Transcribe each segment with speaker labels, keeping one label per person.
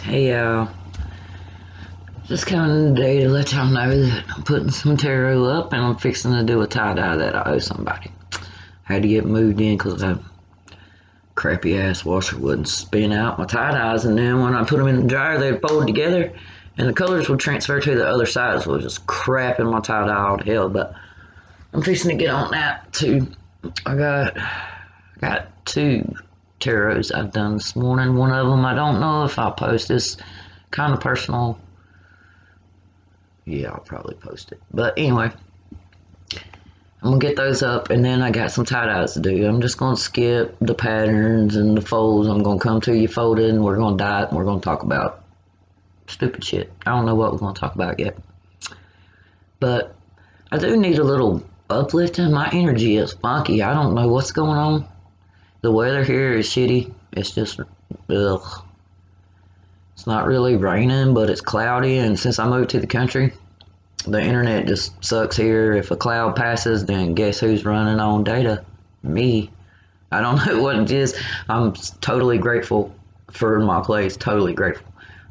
Speaker 1: Hey, just coming today to let y'all know that I'm putting some tarot up and I'm fixing to do a tie-dye that I owe somebody. I had to get moved in because that crappy ass washer wouldn't spin out my tie-dyes, and then when I put them in the dryer, they'd fold together and the colors would transfer to the other side, so it was just crapping my tie-dye all to hell. But I'm fixing to get on that too. I got two tarots I've done this morning. One of them I don't know if I'll post. This kind of personal. Yeah, I'll probably post it. But anyway, I'm gonna get those up, and then I got some tie-dyes to do. I'm just gonna skip the patterns and the folds. I'm gonna come to you folded, and we're gonna dye it, and we're gonna talk about stupid shit. I don't know what we're gonna talk about yet. But I do need a little uplifting. My energy is funky. I don't know what's going on. The weather here is shitty. It's just, ugh. It's not really raining, but it's cloudy, and since I moved to the country, the internet just sucks here. If a cloud passes, then guess who's running on data? Me. I don't know what it is. I'm totally grateful for my place. Totally grateful.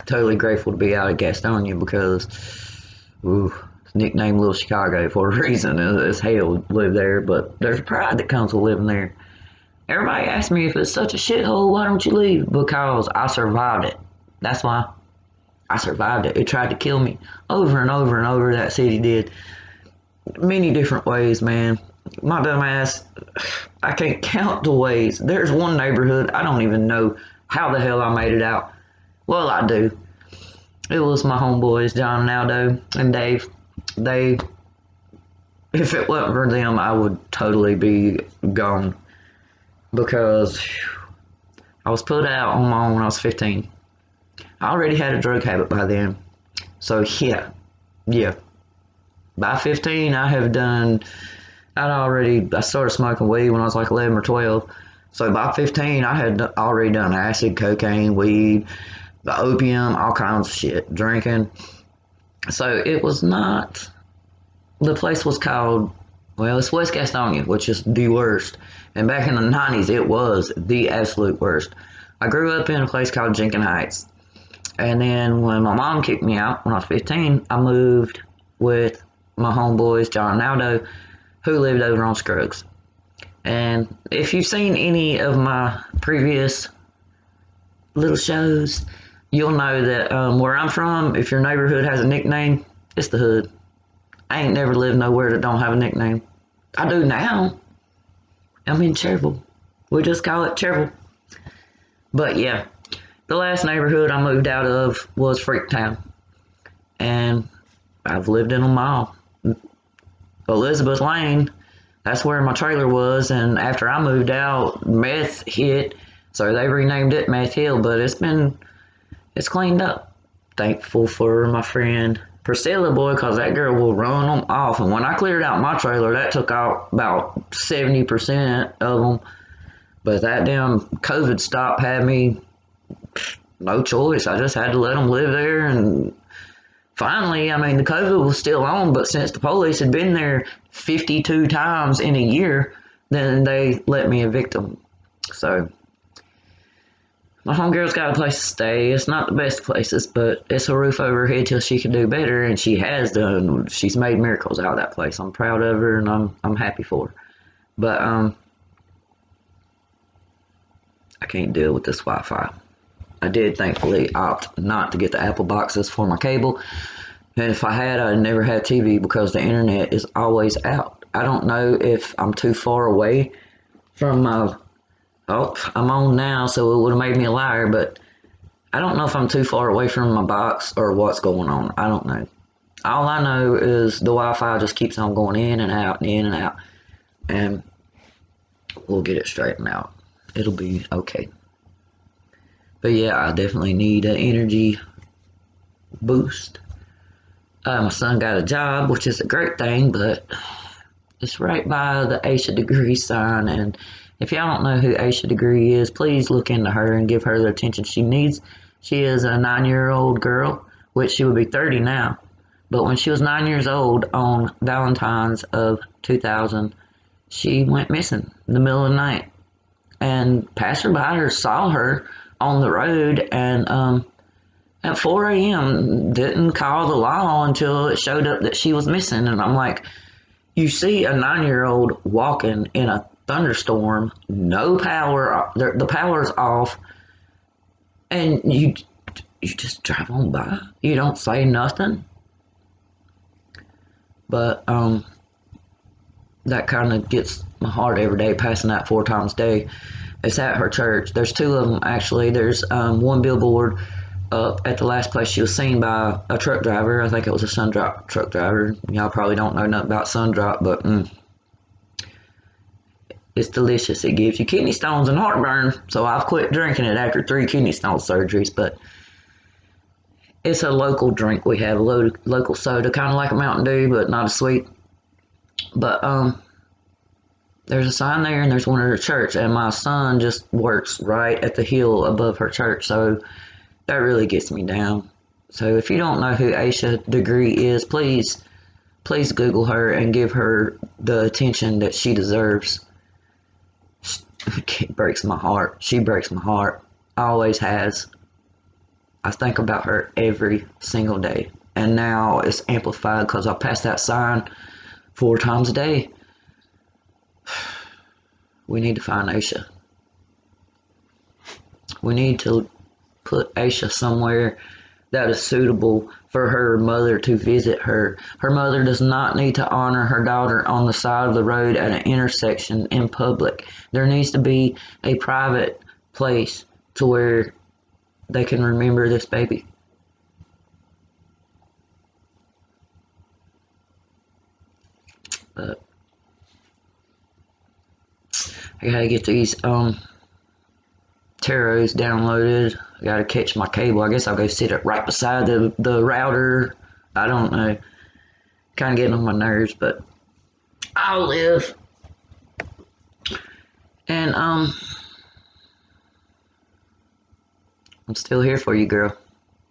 Speaker 1: Totally grateful to be out of Gastonia because, ooh, it's nicknamed Little Chicago for a reason. It's hell to live there, but there's pride that comes with living there. Everybody asks me if it's such a shithole, why don't you leave? Because I survived it. That's why. I survived it. It tried to kill me over and over and over. That city did. Many different ways, man. My dumb ass, I can't count the ways. There's one neighborhood, I don't even know how the hell I made it out. Well, I do. It was my homeboys, John and Aldo and Dave. They, if it wasn't for them, I would totally be gone. Because I was put out on my own when I was 15. I already had a drug habit by then. So yeah. By 15, I started smoking weed when I was like 11 or 12. So by 15, I had already done acid, cocaine, weed, the opium, all kinds of shit, drinking. So it was not, the place was called, well, it's West Gastonia, which is the worst. And back in the 90s, it was the absolute worst. I grew up in a place called Jenkins Heights. And then when my mom kicked me out when I was 15, I moved with my homeboys, John and Aldo, who lived over on Scruggs. And if you've seen any of my previous little shows, you'll know that where I'm from, if your neighborhood has a nickname, it's the hood. I ain't never lived nowhere that don't have a nickname. I do now. I'm in Cherville. We just call it Cherville. But yeah, the last neighborhood I moved out of was Freaktown. And I've lived in them all. Elizabeth Lane, that's where my trailer was, and after I moved out, meth hit, so they renamed it Meth Hill, but it's cleaned up. Thankful for my friend Priscilla, boy, because that girl will run them off, and when I cleared out my trailer, that took out about 70% of them, but that damn COVID stop had me no choice. I just had to let them live there, and finally, I mean, the COVID was still on, but since the police had been there 52 times in a year, then they let me evict them. So, my homegirl's got a place to stay. It's not the best places, but it's a roof over her head till she can do better, and she has done. She's made miracles out of that place. I'm proud of her, and I'm happy for her. But, I can't deal with this Wi-Fi. I did thankfully opt not to get the Apple boxes for my cable. And if I had, I'd never have TV because the internet is always out. I don't know if I'm too far away from my, oh, I'm on now, so it would have made me a liar, but I don't know if I'm too far away from my box or what's going on. I don't know. All I know is the Wi-Fi just keeps on going in and out and in and out. And we'll get it straightened out. It'll be okay. But yeah, I definitely need an energy boost. My son got a job, which is a great thing, but it's right by the Aisha Degree sign. And if y'all don't know who Aisha Degree is, please look into her and give her the attention she needs. She is a 9-year-old girl, which she would be 30 now. But when she was 9 years old on Valentine's of 2000, she went missing in the middle of the night. And passerbyers saw her on the road, and at 4 a.m. Didn't call the law until it showed up that she was missing. And I'm like, you see a 9-year-old walking in a thunderstorm, no power, the power's off, and you just drive on by. You don't say nothing. But that kind of gets my heart every day, passing that 4 times a day. It's at her church. There's 2 of them, actually. There's one billboard up at the last place she was seen by a truck driver. I think it was a Sundrop truck driver. Y'all probably don't know nothing about Sundrop, but it's delicious. It gives you kidney stones and heartburn, so I've quit drinking it after 3 kidney stone surgeries. But it's a local drink we have, a local soda, kind of like a Mountain Dew, but not as sweet. But there's a sign there, and there's one at her church, and my son just works right at the hill above her church, so that really gets me down. So if you don't know who Aisha Degree is, please Google her and give her the attention that she deserves. It breaks my heart. She breaks my heart. Always has. I think about her every single day, and now it's amplified because I pass that sign 4 times a day. We need to find Aisha. We need to put Aisha somewhere that is suitable for her mother to visit her. Her mother does not need to honor her daughter on the side of the road at an intersection in public. There needs to be a private place to where they can remember this baby. But I gotta get these tarots downloaded. I gotta catch my cable. I guess I'll go sit it right beside the router. I don't know. Kind of getting on my nerves, but I'll live. And I'm still here for you, girl.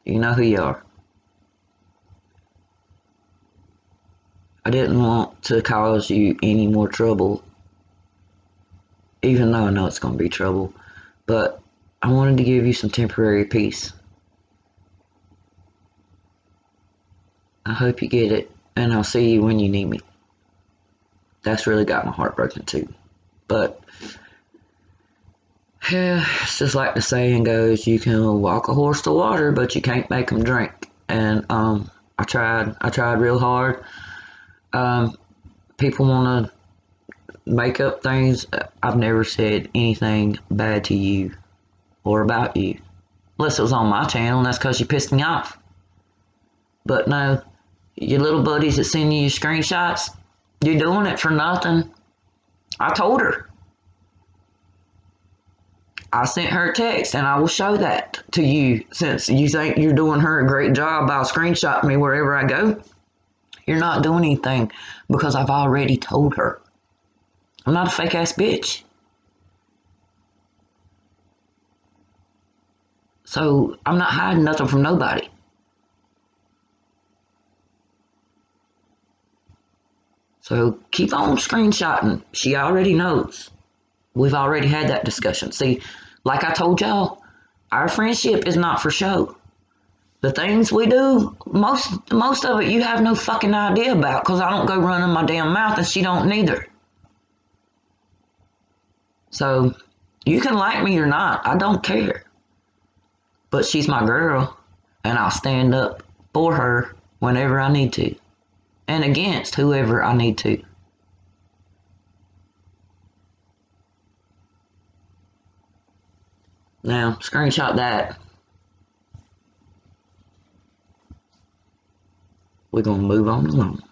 Speaker 1: You know who you are. I didn't want to cause you any more trouble, even though I know it's going to be trouble, but I wanted to give you some temporary peace. I hope you get it, and I'll see you when you need me. That's really got my heart broken too. But yeah, it's just like the saying goes, you can walk a horse to water, but you can't make him drink. And I tried real hard. People want to make up things. I've never said anything bad to you or about you, unless it was on my channel, and that's because you pissed me off. But no, your little buddies that send you your screenshots, you're doing it for nothing. I told her. I sent her a text, and I will show that to you, since you think you're doing her a great job by screenshotting me wherever I go. You're not doing anything, because I've already told her. I'm not a fake ass bitch. So I'm not hiding nothing from nobody. So keep on screenshotting. She already knows. We've already had that discussion. See, like I told y'all, our friendship is not for show. The things we do, most of it you have no fucking idea about, because I don't go running my damn mouth and she don't neither. So you can like me or not, I don't care. But she's my girl, and I'll stand up for her whenever I need to, and against whoever I need to. Now, screenshot that. We're going to move on along.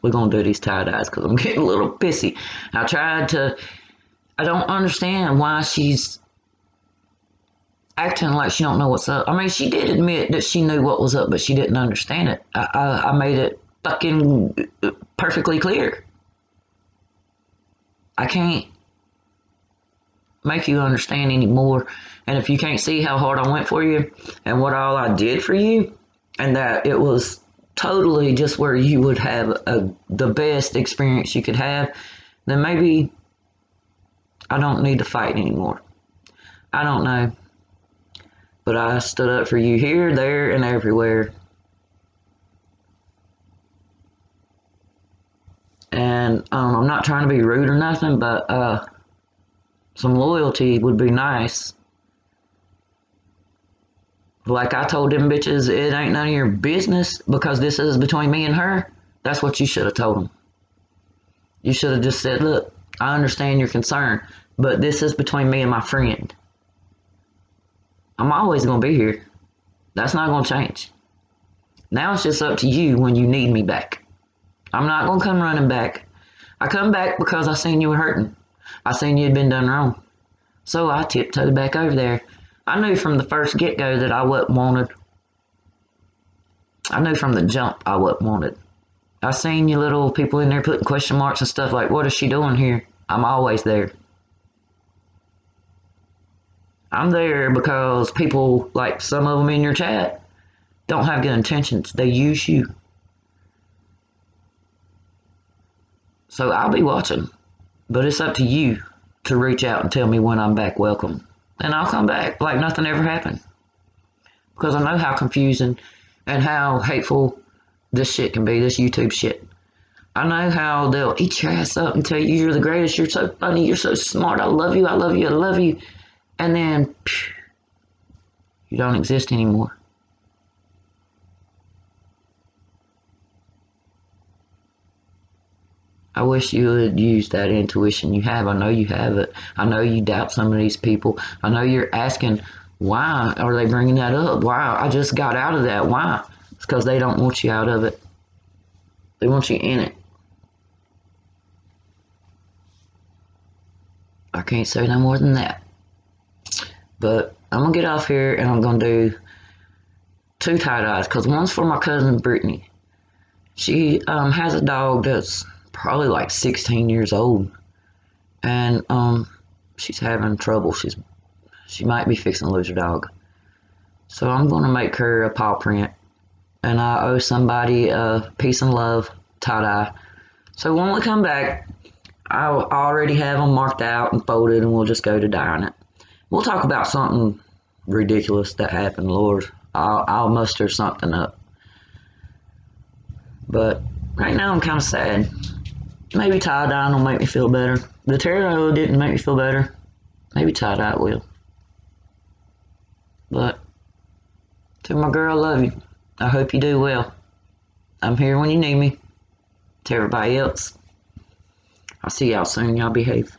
Speaker 1: We're going to do these tie-dyes because I'm getting a little pissy. I don't understand why she's acting like she don't know what's up. I mean, she did admit that she knew what was up, but she didn't understand it. I made it fucking perfectly clear. I can't make you understand anymore. And if you can't see how hard I went for you and what all I did for you, and that it was totally just where you would have the best experience you could have, then maybe I don't need to fight anymore. I don't know. But I stood up for you here, there, and everywhere. And I'm not trying to be rude or nothing, but some loyalty would be nice. Like I told them bitches, it ain't none of your business because this is between me and her. That's what you should have told them. You should have just said, look, I understand your concern, but this is between me and my friend. I'm always going to be here. That's not going to change. Now it's just up to you when you need me back. I'm not going to come running back. I come back because I seen you were hurting. I seen you had been done wrong. So I tiptoed back over there. I knew from the first get-go that I wasn't wanted. I knew from the jump I wasn't wanted. I seen you little people in there putting question marks and stuff like, what is she doing here? I'm always there. I'm there because people, like some of them in your chat, don't have good intentions. They use you. So I'll be watching. But it's up to you to reach out and tell me when I'm back welcome. And I'll come back like nothing ever happened. Because I know how confusing and how hateful this shit can be, this YouTube shit. I know how they'll eat your ass up and tell you you're the greatest, you're so funny, you're so smart, I love you, I love you, I love you. And then, you don't exist anymore. I wish you would use that intuition you have. I know you have it. I know you doubt some of these people. I know you're asking, why are they bringing that up? Why? I just got out of that. Why? It's because they don't want you out of it. They want you in it. I can't say no more than that. But I'm going to get off here and I'm going to do 2 tie-dyes because one's for my cousin Brittany. She has a dog that's probably like 16 years old, and she's having trouble. She might be fixing to lose her dog. So I'm going to make her a paw print, and I owe somebody a peace and love tie-dye. So when we come back, I already have them marked out and folded, and we'll just go to dyeing it. We'll talk about something ridiculous that happened, Lord. I'll muster something up. But right now I'm kind of sad. Maybe tie-dye will make me feel better. The tarot didn't make me feel better. Maybe tie-dye will. But to my girl, I love you. I hope you do well. I'm here when you need me. To everybody else, I'll see y'all soon. Y'all behave.